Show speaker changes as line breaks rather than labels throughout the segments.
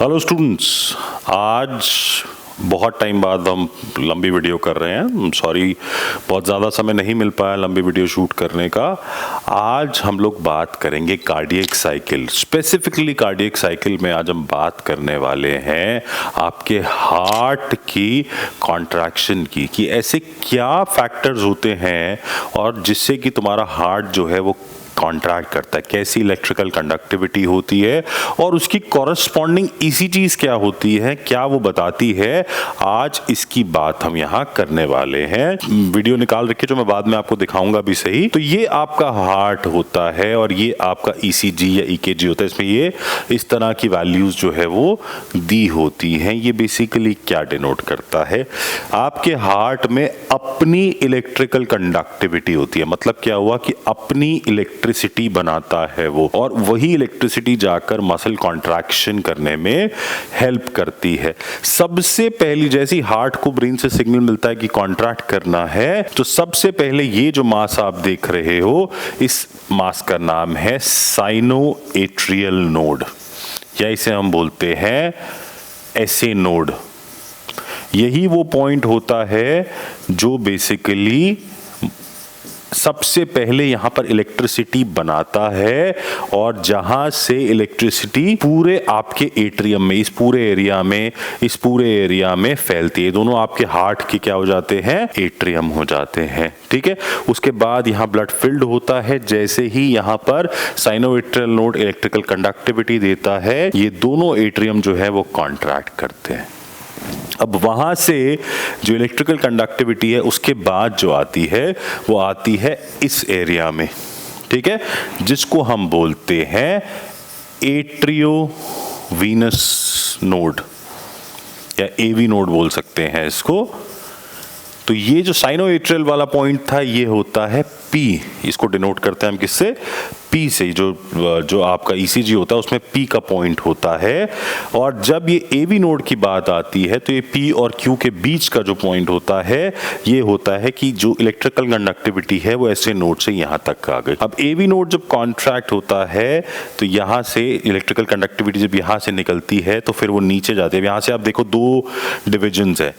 Hello students, आज बहुत time बाद हम लंबी वीडियो कर रहे हैं। सॉरी, बहुत ज़्यादा समय नहीं मिल पाया लंबी वीडियो शूट करने का। आज हम लोग बात करेंगे cardiac cycle. Specifically cardiac cycle में आज हम बात करने वाले हैं आपके हार्ट की कॉन्ट्रैक्शन की, कि ऐसे क्या फैक्टर्स होते हैं और जिससे कि तुम्हारा हार्ट जो है वो कॉन्ट्रैक्ट करता है, कैसी इलेक्ट्रिकल कंडक्टिविटी होती है और उसकी कॉरस्पॉन्डिंग इसी चीज क्या होती है, क्या वो बताती है। आज इसकी बात हम यहाँ करने वाले हैं। वीडियो निकाल रखी जो मैं बाद में आपको दिखाऊंगा भी सही। तो ये आपका हार्ट होता है और ये आपका ईसीजी या ईकेजी होता है। इसमें ये इस तरह की वैल्यूज जो है वो दी होती हैं। ये बेसिकली क्या डिनोट करता है, आपके हार्ट में अपनी इलेक्ट्रिकल कंडक्टिविटी होती है। मतलब क्या हुआ कि अपनी इलेक्ट्रिसिटी बनाता है वो, और वही इलेक्ट्रिसिटी जाकर मसल कॉन्ट्रैक्शन करने में हेल्प करती है। सबसे पहली, जैसी हार्ट को ब्रेन से सिग्नल मिलता है कि कॉन्ट्रैक्ट करना है, तो सबसे पहले ये जो मास आप देख रहे हो, इस मास का नाम है साइनोएट्रियल नोड, या इसे हम बोलते हैं एसए नोड। यही वो पॉइंट होता है जो बेसिकली सबसे पहले यहां पर इलेक्ट्रिसिटी बनाता है, और जहां से इलेक्ट्रिसिटी पूरे आपके एट्रियम में, इस पूरे एरिया में फैलती है। दोनों आपके हार्ट के क्या हो जाते हैं, एट्रियम हो जाते हैं। ठीक है, उसके बाद यहां ब्लड फिल्ड होता है। जैसे ही यहां पर साइनोएट्रियल नोड इलेक्ट्रिकल कंडक्टिविटी देता है, ये दोनों एट्रियम जो है वो कॉन्ट्रैक्ट करते हैं। अब वहां से जो इलेक्ट्रिकल कंडक्टिविटी है उसके बाद जो आती है वो आती है इस एरिया में, ठीक है, जिसको हम बोलते हैं एट्रियोवीनस नोड या एवी नोड बोल सकते हैं इसको। तो ये जो साइनोएट्रियल वाला पॉइंट था ये होता है पी, इसको डिनोट करते हैं हम किससे, पी से। जो आपका ईसीजी होता है उसमें पी का पॉइंट होता है। और जब ये एवी नोड की बात आती है तो ये पी और क्यू के बीच का जो पॉइंट होता है ये होता है कि जो इलेक्ट्रिकल कंडक्टिविटी है वो ऐसे नोड से यहां तक आ गई। अब एवी नोड जब कॉन्ट्रैक्ट होता है तो यहां से इलेक्ट्रिकल कंडक्टिविटी जब यहां से निकलती है तो फिर वो नीचे जाती है। यहां से आप देखो दो डिविजन्स है,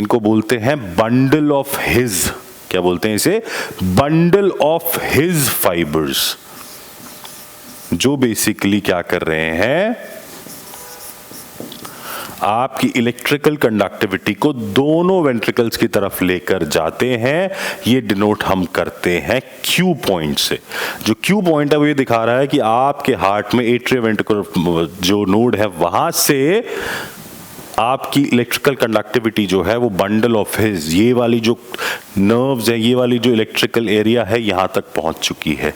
इनको बोलते हैं बंडल ऑफ हिज। क्या बोलते हैं इसे, बंडल ऑफ हिज फाइबर्स, जो बेसिकली क्या कर रहे हैं, आपकी इलेक्ट्रिकल कंडक्टिविटी को दोनों वेंट्रिकल्स की तरफ लेकर जाते हैं। ये डिनोट हम करते हैं क्यू पॉइंट से। जो क्यू पॉइंट है वो ये दिखा रहा है कि आपके हार्ट में एट्रियो वेंट्रिकुलर जो नोड है वहां से आपकी इलेक्ट्रिकल कंडक्टिविटी जो है वो बंडल ऑफ हिज, ये वाली जो नर्व्स है, ये वाली जो इलेक्ट्रिकल एरिया है यहां तक पहुंच चुकी है।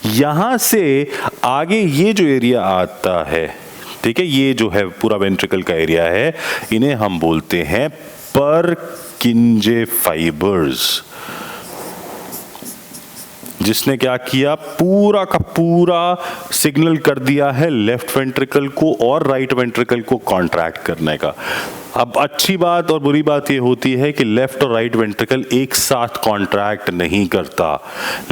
यहां से आगे ये जो एरिया आता है, ठीक है, ये जो है पूरा वेंट्रिकल का एरिया है, इन्हें हम बोलते हैं परकिंजे फाइबर्स। जिसने क्या किया, पूरा का पूरा सिग्नल कर दिया है लेफ्ट वेंट्रिकल को और राइट वेंट्रिकल को कॉन्ट्रैक्ट करने का। अब अच्छी बात और बुरी बात ये होती है कि लेफ्ट और राइट वेंट्रिकल एक साथ कॉन्ट्रैक्ट नहीं करता।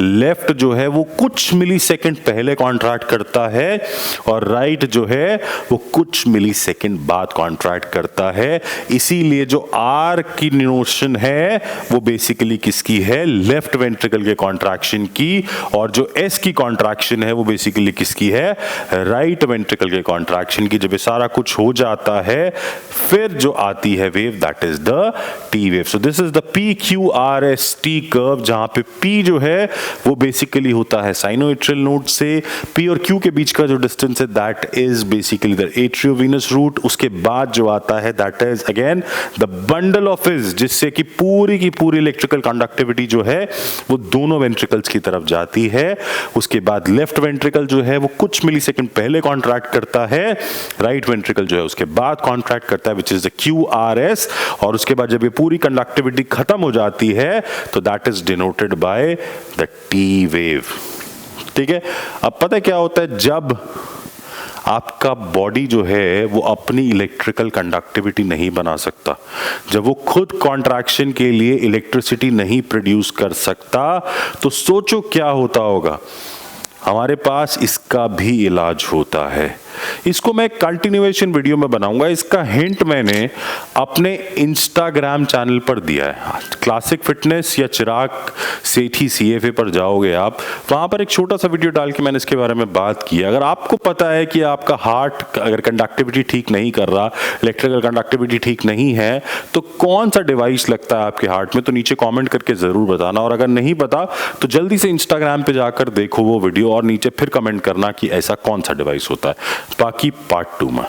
लेफ्ट जो है वो कुछ मिली सेकेंड पहले कॉन्ट्रैक्ट करता है और राइट जो है वो कुछ मिली सेकेंड बाद कॉन्ट्रैक्ट करता है। इसीलिए जो आर की नोशन है वो बेसिकली किसकी है, लेफ्ट वेंट्रिकल के कॉन्ट्रैक्शन की, और जो एस की कॉन्ट्रैक्शन है वो बेसिकली किसकी है, राइट वेंट्रिकल के कॉन्ट्रैक्शन की। जब ये सारा कुछ हो जाता है फिर जो आती है wave, that is the T wave. So this is the P Q R S T curve, जहां पे पी जो है वो बेसिकली होता है साइनोएट्रियल नोड से। पी और क्यू के बीच का जो डिस्टेंस है that is basically the atriovenous root. उसके बाद जो आता है that is again the bundle of His, जिससे कि पूरी की पूरी इलेक्ट्रिकल कंडक्टिविटी जो है वो दोनों वेंट्रिकल्स की तरफ जाती है। उसके बाद लेफ्ट वेंट्रिकल जो है वो कुछ मिलीसेकंड पहले कॉन्ट्रैक्ट करता है, राइट वेंट्रिकल जो है उसके बाद कॉन्ट्रैक्ट करता है, विच इज द QRS। और उसके बाद जब ये पूरी कंडक्टिविटी खत्म हो जाती है तो that is denoted by the T wave. ठीक है, अब पता है क्या होता है, जब आपका बॉडी जो है वो अपनी इलेक्ट्रिकल कंडक्टिविटी नहीं बना सकता, जब वो खुद कॉन्ट्रैक्शन के लिए इलेक्ट्रिसिटी नहीं प्रोड्यूस कर सकता, तो सोचो क्या होता होगा। हमारे पास इसका भी इलाज होता है। इसको मैं कंटिन्यूएशन वीडियो में बनाऊंगा। इसका हिंट मैंने अपने इंस्टाग्राम चैनल पर दिया है। क्लासिक फिटनेस या चिराग सेठी CFA पर जाओगे आप, वहां पर एक छोटा सा वीडियो डाल के मैंने इसके बारे में बात की। अगर आपको पता है कि आपका हार्ट अगर कंडक्टिविटी ठीक नहीं कर रहा, इलेक्ट्रिकल कंडक्टिविटी ठीक नहीं है, तो कौन सा डिवाइस लगता है आपके हार्ट में, तो नीचे कमेंट करके जरूर बताना। और अगर नहीं पता तो जल्दी से इंस्टाग्राम पे जाकर देखो वो वीडियो और नीचे फिर कमेंट करना कि ऐसा कौन सा डिवाइस होता है। बाकी पार्ट 2 में।